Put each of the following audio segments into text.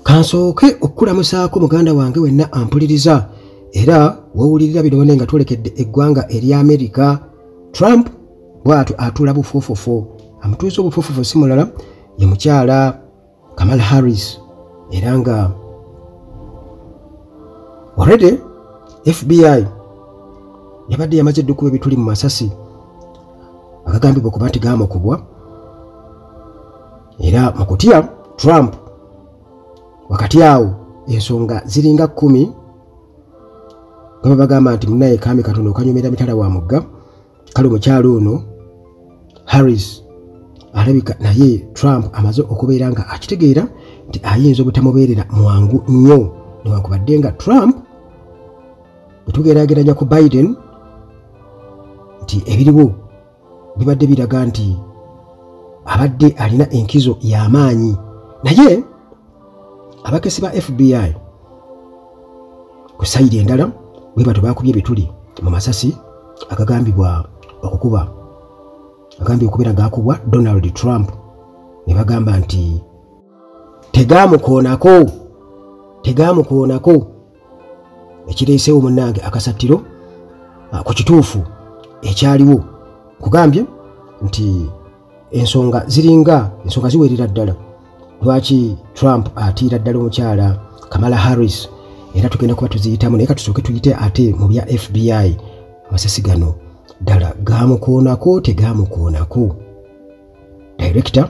Kansooke okukulamusaako muganda wange wenna ampuliriza era wowulirira bino nga twolekedde eggwanga eri Amerika. Trump bw'atyo atuula bufuufufu. Amutuuza obufuufufu si mulala ye mukyala Kamala Harris era nga already FBI yabadde yamaze dde okuba ebituli mu masasi agagambibwa okuba nti gaamukubwa era mu kutya Trump wakati awo ensonga ziringa 10 nga bagamba nti munaye kami katono okanyumira mitala wa mugga. Kale omukyala ono Harris alabika naye Trump amaze okubeera nga akitegeera nti ayinza obutamubeerera mwangu nnyo newankubadde nga Trump bwetugeraageranya ku Biden nti ebiriwo bibadde biraga nti abadde alina enkizo y'amaanyi, naye abakesi ba FBI ku sayidi endala bwe bato baakubye ebituli mu masasi agagambibwa okukuba agambye okubeera gaakubwa Donald Trump ne bagamba nti tegaamukoonako ekireeseewo munnange akasattiro ku kituufu ekyaliwo. Kugambye nti ensonga ziwerera ddala lwaki Trump atiira ddala omukyala Kamala Harris era tugenda kuba tuziyitamu, naye katusooke tuyite ate mu bya FBI amasasi gano ddala gaamukoonako tegaamukoonako. Director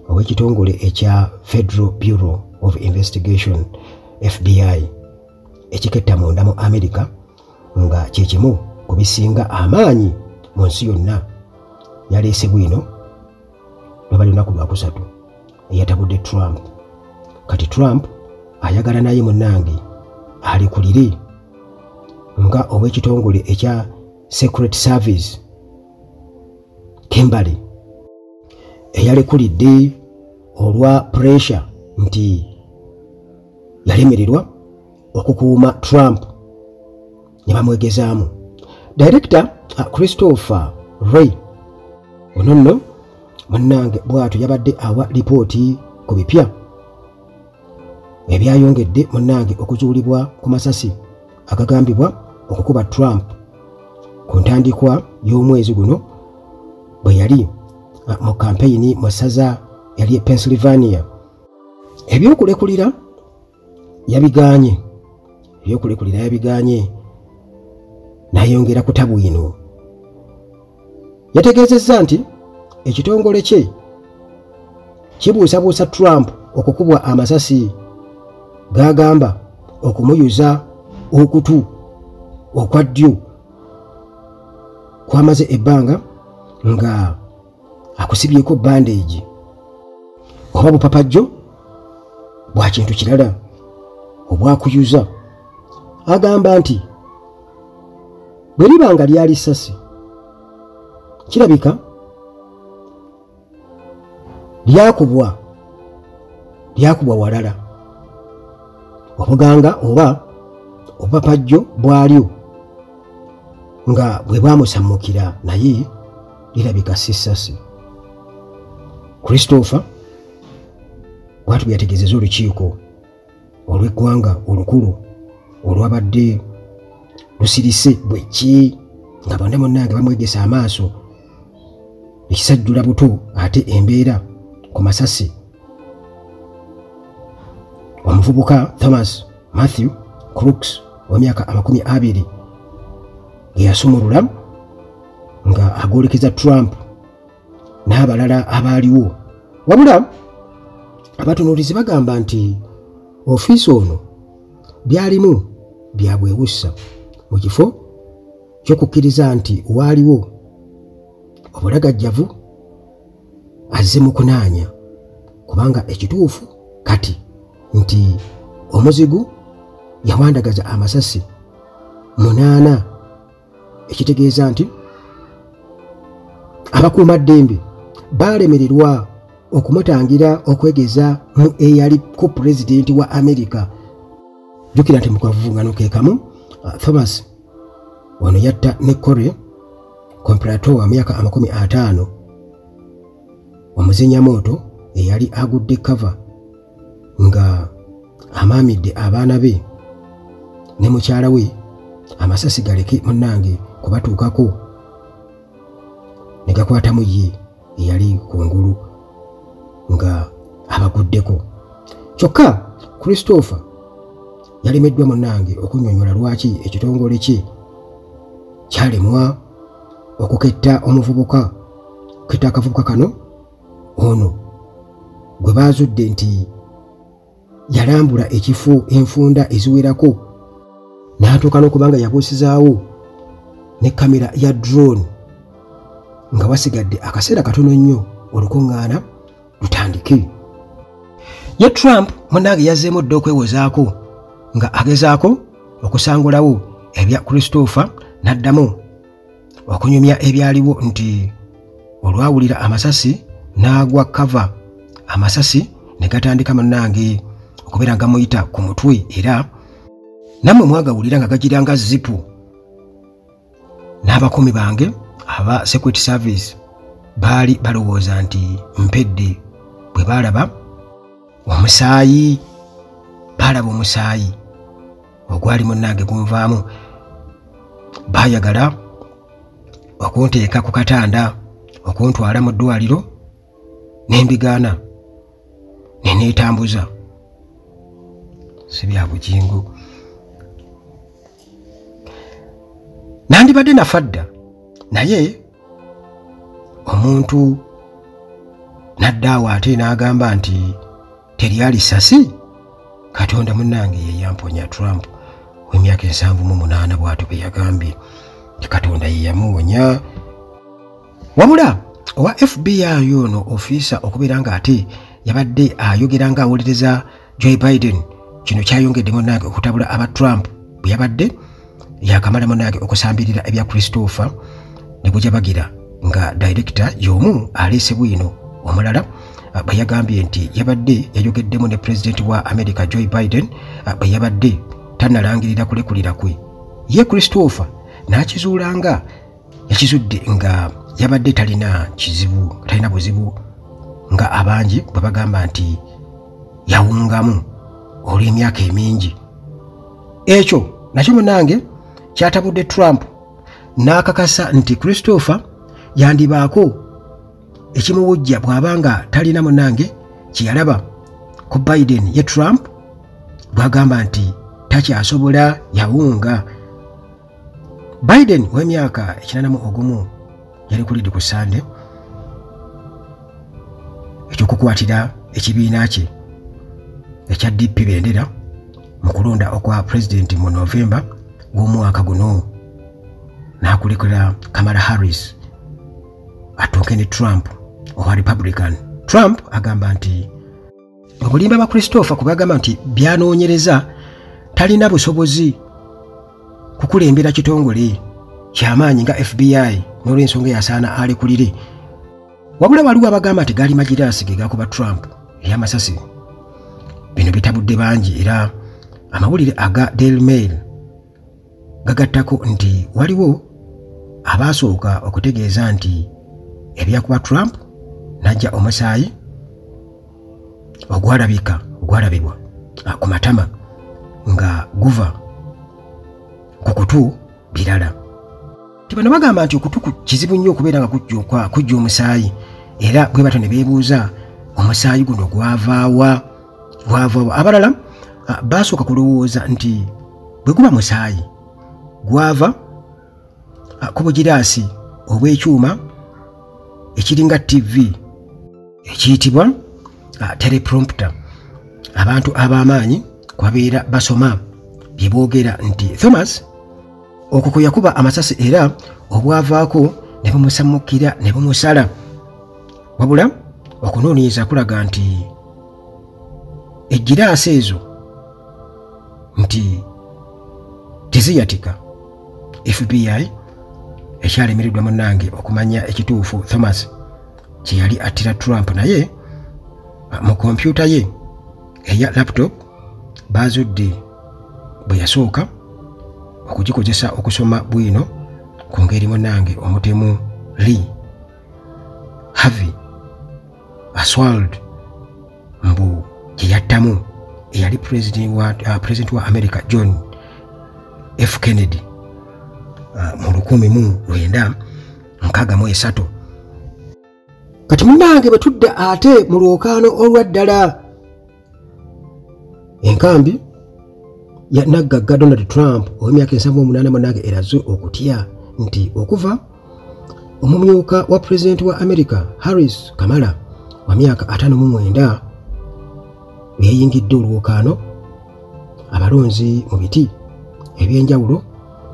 ow'ekitongole ekya Federal Bureau of Investigation FBI ekiketta munda mu Amerika nga kyekimu ku bisinga amaanyi mu nsi yonna yaleese bwino lwebali lunaku lwakusatu eyatabudde Trump. Kati Trump ayagala naye munnange alekulire nga ow'ekitongole ekya Secret Service Kimberly eyalekulidde olwa pressure nti yalemererwa okukuuma Trump ne bamwegezaamu. Director Christopher Wray ono nno munnange bw'atyo yabadde awa lipooti ku bipya ebyayongedde munnange okuzuulibwa ku masasi agagambibwa okukuba Trump ku ntandikwa y'omwezi guno bwe yali mu kampeyini mu ssaza yali e Pennsylvania. Ebyokulekulira yabigaanye n'ayongera ku tabwino. Yategeezezza nti ekitongole kye kibuusabuusa Trump okukubwa amasasi g'agamba okumuyuza okutu okwa ddyo kwamaze ebbanga nga akusibyeko bandage oba bupapajjo bwa kintu kirala obwakuyuza. Agamba nti bwe libanga lyali ssasi kirabika lyakubwa walala obuganga oba obupapajjo bwalyo nga bwe bwamusammukira naye lirabika si ssasi. Christopher bw'atyo yategeezezza olukiiko olw'eggwanga olukulu olwabadde lusirise bwe ki nga bonna munnange bamwegesa amaaso ekisajjula buto ate embeera ku masasi. Omuvubuka Thomas Matthew Crooks w'emyaka 20 yasumulula nga agolekeza Trump n'abalala abaaliwo, wabula abatunuulizi bagamba nti ofiisi ono byalimu byabwewussa mu kifo ky'okukkiriza nti waaliwo obulagajjavu azze mu kunaanya, kubanga ekituufu kati nti omuzigu yawandagaza amasasi 8 ekitegeeza nti abakuumaddembe baalemererwa okumutangira okwegeza mu eyali ku pulezidenti wa Amerika. Jjukira nti mu kavuvungano ke kamu Thomas wano yatta ne Corey Comparator wa myaka 50 omuzenya moto eyali agudde cover nga amaamidde abaana be ne mukyala we amasasi galeke munnange kubatuukako ne gakwatamu ye eyali kungulu nga abaguddeko. Kyokka Christopher yalemeddwa munnange okunnyonnyola lwaki ekitongole kye kyalemwa okuketta omuvubuka ketta akavubuka kano ono gwe baazudde nti yalambula ekifo enfunda eziwerako n'atuuka n'okubanga yabuusizaawo ne kamera ya drone nga wasigadde akaseera katono nnyo olukuŋŋaana lutandike. Ye Trump munnange yazzeemu dda okwewozaako nga agezaako okusangulawo ebya Christopher n'addamu okunyumya ebyaliwo nti olwawulira amasasi n'agwa cover amasasi ne gatandika munnange okubeera nga muyita ku mutwe era nammwe mwagawulira nga gagira nga zipu. N'abakuumi bange aba Security Service baali balowooza nti mpedde bwe baalaba omusaayi ogwali munnange gunvaamu. Baayagala okunteeka ku katanda okuntwala mu ddwaliro n'embigaana ne neetambuza. Si bya bugingo. Nandibadde nafa dda naye omuntu n'addaawo ate n'agamba nti teryali ssasi. Katonda munnange ye yamponya Trump w'emyaka 78 bw'atyo bwe yagambye nti Katonda ye yamuwonya. Wabula owa FBI ono ofiisa okubeera nga ate yabadde ayogera nga awolereza Joe Biden, kino kyayongedde munnange okutabula aba Trump bwe yabadde yakamala munnange okusambirira ebya Christopher ne bujabagira nga director y'omu aleese bwino omulala bwe yagambye nti yabadde yayogeddemu ne President wa America Joe Biden bwe yabadde tannalangirira kulekulira kwe. Ye Christopher n'akizuula nga yakizudde nga yabadde talina buzibu nga abangi bwe bagamba nti yawungamu olw'emyaka emingi. Ekyo nakyo munnange kyatabudde Trump n'akakasa nti Christopher yandibaako ekimuwujja bw'abanga talina munnange kyeyalaba ku Biden. Ye Trump bw'agamba nti takyasobola yawunga. Biden w'emyaka 81 yali kulidde ku Sande ekyokukwatira ekibiina kye ekya DP bendera mu kulonda okwa president mu November w'omwaka guno n'akulekera Kamala Harris atuuke ne Trump owa Republican. Trump agamba nti obulimba ba Christopher kubagamba nti byanoonyereza talina busobozi kukulembera kitongole kyamaanyi nga FBI n'olw'ensonga yasaana alekulire. Wabula waliwo abagamba nti gaali magiraasi ge gakuba Trump ey'amasasi. Bino bitabudde bangi era amawulire aga Daily Mail gagattako nti waliwo abaasooka okutegeeza nti ebyakuba Trump najja omusaayi ogwalabibwa ku matama nga guva ku kutu birala. Tibano bagamba nti okutu kizibu nnyo okubeera nga kujja omusaayi era bwe bato ne beebuuza omusaayi guno gwavaawa. Abalala basooka kulowooza nti bwe guba musaayi gwava ku bugiraasi obw'ekyuma ekiringa TV ekiyitibwa teleprompter. Abantu ab'amaanyi kwabeera basoma bye boogera nti Thomas okwo kwe yakuba amasasi era obwavaako ne bumusammukira ne bumusala. Wabula okunoonyereza kulaga nti ejjiraasi ezo nti teziyatika. FBI ekyalemereddwa munnange okumanya ekituufu Thomas kye yali attira Trump, naye mu kompyuta ye eya laptop baazudde bwe yasooka okugikozesa okusoma bwino ku ngeri munnange omutemu Lee Harvey Oswald yattamu eyali president wa America John F. Kennedy mu 1963. Kati munnange bwe tudde ate mu lwokaano olwaddala, enkambi ya naggagga Donald Trump ow'emyaka 78 munnange eraze okutya nti okuva omumyuka wa president wa America Harris Kamala wa myaka 59 yeyingidde olwokaano, abalonzi mu biti ebyenjawulo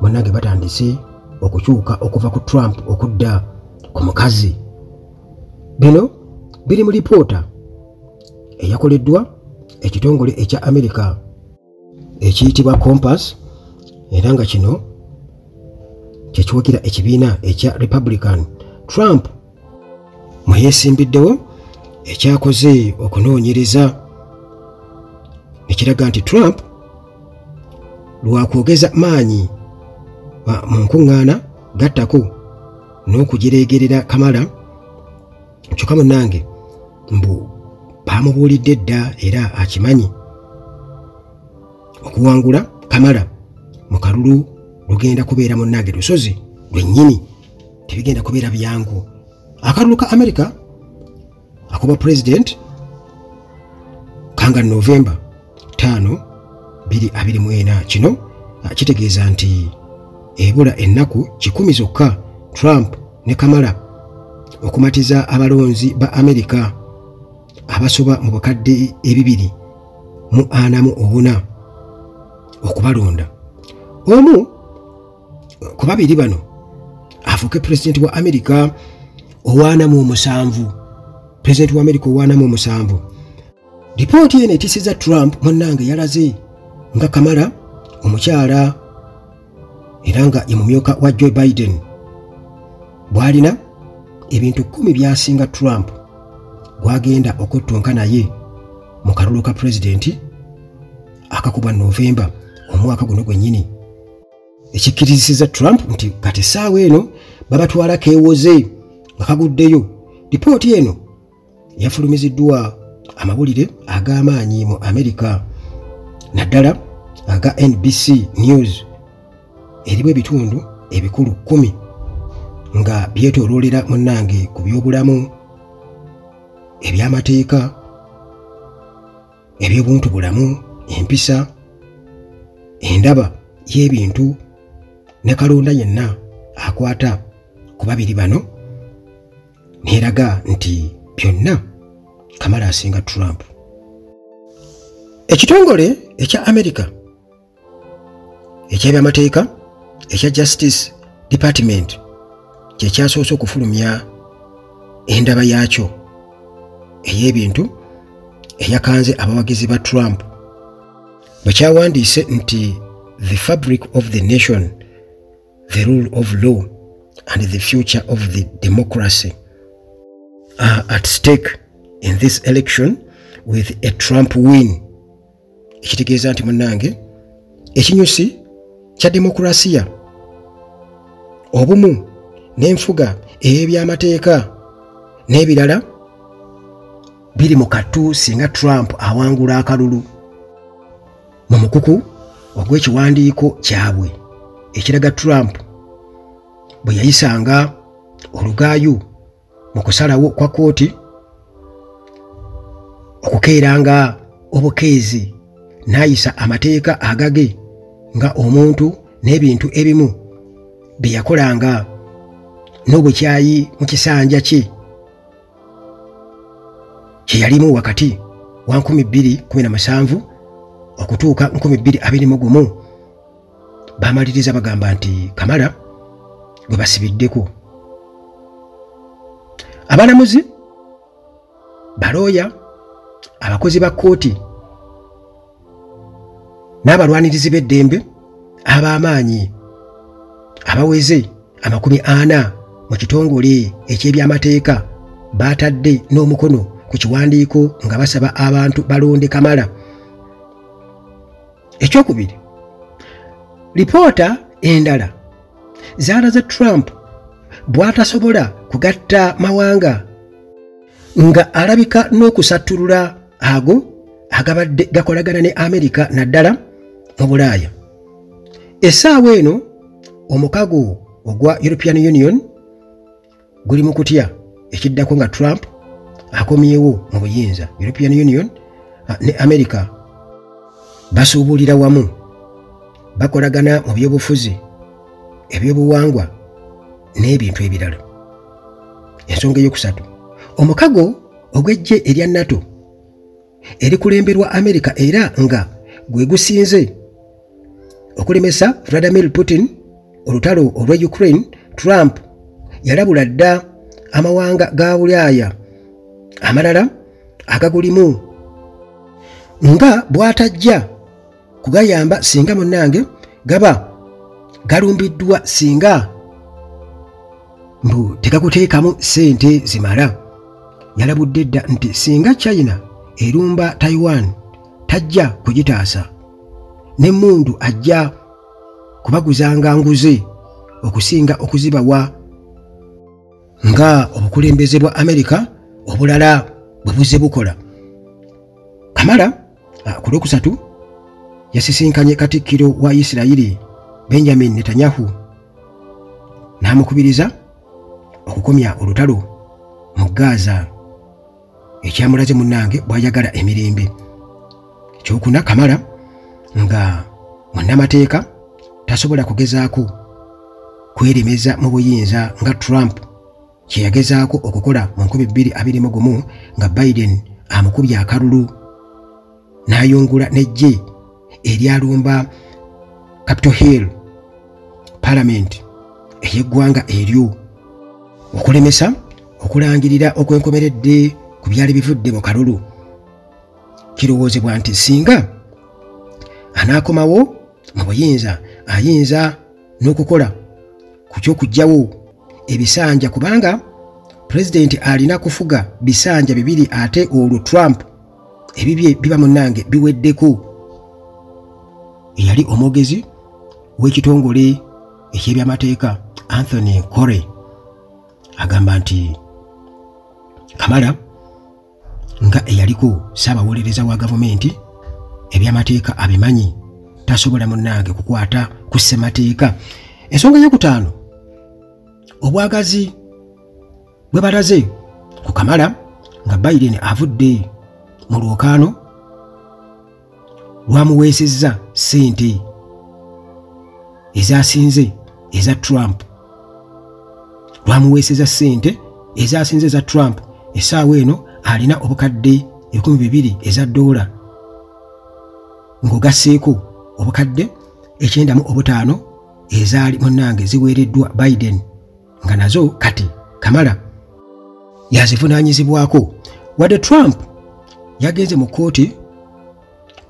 munnange batandise okukyuka okuva ku Trump okudda ku mukazi. Bino biri mu lipoota eyakoleddwa ekitongole ekya America ekiyitibwa Compass, era nga kino kyekiwakira ekibiina ekya Republican. Trump mwe yeesimbiddewo ekyakoze okunoonyereza ekiraga nti Trump lwakwogeza maanyi mu nkuŋŋaana gattako n'okujereegerera Kamala, kyokka munnange mbu baamubuulidde dda era akimanyi okuwangula Kamala mu kalulu lugenda kubeera munnange lusozi lwennyini, tebigenda kubeera byangu. Akalulu ka America akuba president kanga November 5, 2024. Kino kitegeeza nti ebula ennaku 10 zokka Trump ne Kamala okumatiza abalonzi ba America abasoba mu bukadde 244 okubalonda. Omu ku babiri bano afuuke president wa America owaanamu 7. President wa America owaanamu 7. Lipooti eno etisiza Trump munnange yalaze nga Kamala omukyala era nga ye mumyuka wa Joe Biden bw'alina ebintu 10 byasinga Trump gwagenda okuttunka naye mu kalulu ka pulezidenti akakuba Novemba omwaka guno gwennyini, ekikkirizisiza Trump nti kati essaawa eno babatwala keewoze nga kaguddeyo. Lipooti eno yafulumiziddwa amawulire ag'amaanyi mu America, naddala aga NBC News erimu ebitundu ebikulu 10 nga byetooloolera munnange ku by'obulamu, eby'amateeka, eby'obuntubulamu, empisa, endaba y'ebintu ne kalonda yenna akwata ku babiri bano, neeraga nti byonna Kamala asinga Trump. Ekitongole ekya America eky'ebyamateeka ekya Justice Department kye kyasoose okufulumya endaba yaakyo ey'ebintu eyakanze abawagizi ba Trump bwe kyawandiise nti the fabric of the nation, the rule of law and the future of the democracy are at stake in this election with a Trump win. Ekitegeeza nti munnange ekinyusi kya demokrasiya, obumu n'enfuga ey'ebyamateeka n'ebirala biri mu katu singa Trump awangula akalulu. Mu mukuku ogw'ekiwandiiko kyabwe ekiraga Trump bwe yayisanga olugaayu mu kusalawo kwa kooti okukeeranga obukeezi n'ayisa amateeka agage nga omuntu n'ebintu ebimu bye yakolanga n'obukyayi mu kisanja kye kye yalimu wakati wa 2017 okutuuka 2021. Baamaliriza bagamba nti Kamala gwe basibiddeko. Abalamuzi, balooya, abakozi ba kkooti n'abalwanirizi b'eddembe ab'amaanyi abaweze 40 mu kitongole eky'ebyamateeka baatadde n'omukono ku kiwandiiko nga basaba abantu balonde Kamala. Ekyokubiri, lipoota endala zaalaze Trump bw'atasobola kugatta mawanga nga alabika n'okusattulula ago agabadde gakolagana ne Amerika naddala mu Bulaaya. Essaawa eno omukago ogwa European Union guli mu kutya ekiddako nga Trump akomyewo mu buyinza. European Union ne Amerika basuubulira wamu, bakolagana mu byobufuzi, ebyobuwangwa n'ebintu ebirala. Ensonga eyokusatu, omukago ogw'eggye erya NATO erikulemberwa Amerika era nga gwe gusinze okulemesa Vladimir Putin olutalo olwa Ukraine. Trump yalabula dda amawanga ga Bulaaya amalala agagulimu nga bw'atajja kugayamba singa munnange gaba galumbiddwa, singa mbu tegakuteekamu ssente zimala. Yalabudde dda nti singa China erumba Taiwan tajja kugitaasa, n'emmundu ajja kubaguzanga nguze okusinga okuzibawa nga obukulembeze bwa Amerika obulala bwe buzze bukola. Kamala ku Lwokusatu yasisinkanye Katikkiro wa Isirayiri Benjamin Netanyahu n'amukubiriza okukomya olutalo mu Gaza, ekyamulaze munnange bw'ayagala emirembe. Ekyokuna, Kamala nga munnamateeka tasobola kugezaako kweremeza mu buyinza nga Trump kye yagezaako okukola mu 2021 nga Biden amukubye akalulu n'ayungula n'eggye eryalumba Capitol Hill, Parliament ey'eggwanga eryo, okulemesa okulangirira okwenkomeredde ku byali bivudde mu kalulu. Kirowoozebwa nti singa anaakomawo mu buyinza ayinza n'okukola ku ky'okuggyawo ebisanja, kubanga pulezidenti alina kufuga bisanja 2 ate olwo Trump ebibye biba munnange biweddeko. Eyali omwogezi w'ekitongole eky'ebyamateeka Anthony Corey agamba nti Kamala nga eyaliko ssaabawolereza wa gavumenti ebyamateeka abimanyi, tasobola munnange kukwata ku ssemateeka. Ensonga ey'okutaano, obwagazi bwe balaze ku Kamala nga Biden avudde mu lwokaano lwamuweesezza ssente ezasinze eza Trump, lwamuweesezza ssente ezasinze eza Trump. Essaawa eno alina obukadde 2,000 eza $, ng'ogasseeko obukadde 95 ezaali munnange ziweereddwa Biden, nga nazo kati Kamala yazivunaanyizibwako. Wadde Trump yagenze mu kkooti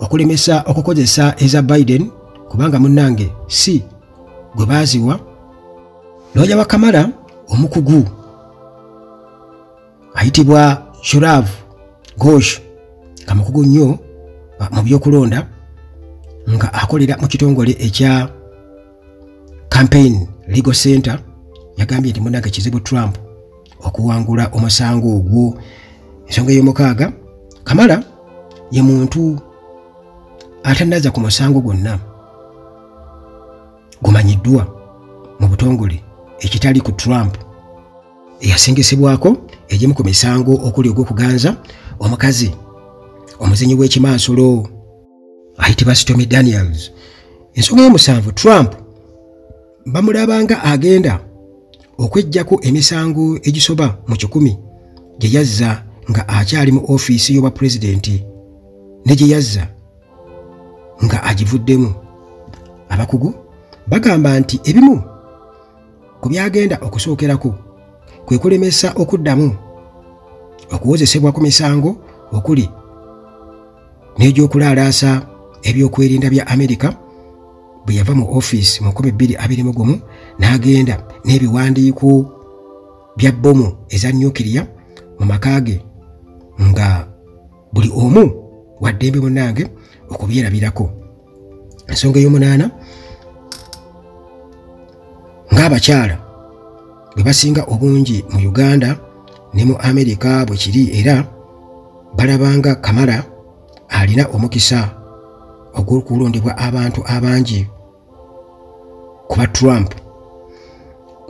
okulemesa okukozesa eza Biden kubanga munnange si gwe baaziwa, looya wa Kamala omukugu ayitibwa Shurav Ghosh, kamukugu nnyo mu by'okulonda nga akolera mu kitongole ekya Campaign Legal Center, yagambye nti munnange kizibu Trump okuwangula omusango ogwo. Ensonga y'omukaaga, Kamala ye muntu atannaza ku musango gwonna gumanyiddwa mu butongole ekitali ku Trump eyasengesebwako egimu ku misango okuli ogw'okuganza omukazi omuzinyi w'ekimansolo ayitibwa Stormy Daniels. Ensonga y'omusanvu, Trump bamulabanga agenda okweggyako emisango egisoba mu 100 gye yazza nga akyali mu ofiisi y'obwa pulezidenti ne gye yazza nga agivuddemu. Abakugu bagamba nti ebimu ku byagenda okusookerako kwe kulemesa okuddamu okuwozesebwa ku misango okuli n'egy'okulaalaasa ebyokwerinda bya Amerika bwe yava mu ofiisi mu 2021 n'agenda n'ebiwandiiko bya bbomu eza nyukiriya mu maka ge nga buli omu waddembe munnange okubyerabirako. Ensonga y'omunaana, ng'abakyala bwe basinga obungi mu Uganda ne mu Amerika bwe kiri era balabanga Kamala alina omukisa ogw'okulondebwa abantu abangi kuba Trump.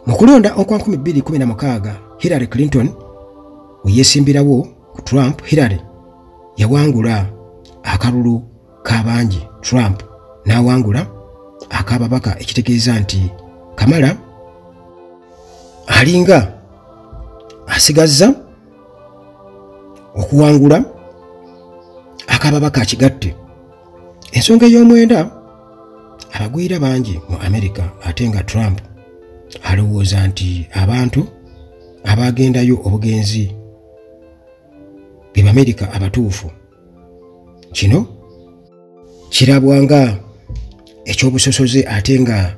Mu kulonda okwa 2016 Hillary Clinton we yeesimbirawo ku Trump, Hillary yawangula akalulu k'abangi, Trump n'awangula akababaka, ekitegeeza nti Kamala alinga asigazza okuwangula akababaka akigatte. Ensonga ey'omwenda abagwira bangi mu America, ate nga Trump alowooza nti abantu abagendayo obugenzi be Bamerica abatuufu. Kino kirabwanga ekyobusosoze, ate nga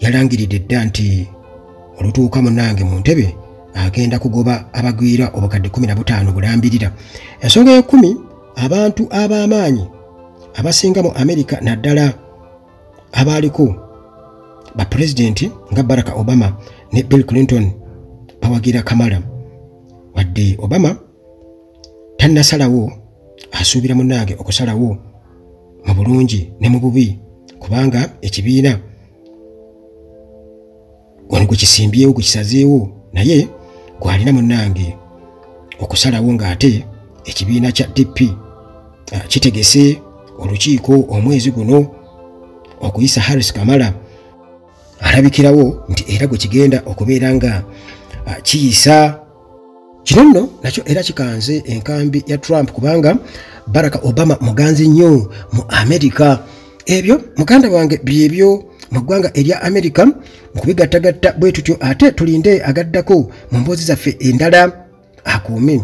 yalangiridde dda nti olutuuka munnange mu ntebe agenda kugoba abagwira obukadde 15 bulambirira. Ensonga ya 10, abantu ab'amaanyi abasinga mu America naddala abaaliko ba president nga Barack Obama ne Bill Clinton bawagira Kamala, wadde Obama tannasalawo, asuubira munnange okusalawo mu bulungi ne mu bubi, kubanga ekibiina wano gwe kisimbyewo, gwe kisazeewo, naye gwalina munnange okusalawo ng'ate ekibiina kya DP kitegese olukiiko omwezi guno okuyisa Harris Kamala. Alabikirawo nti era gwe kigenda okubeera nga kiyisa. Kino nno nakyo era kikanze enkambi ya Trump, kubanga Barack Obama muganzi nnyo mu America. Ebyo muganda wange byebyo mu ggwanga erya America, mu kubigattagatta bwe tutyo, ate tulinde agaddako mu mboozi zaffe endala. Akuume.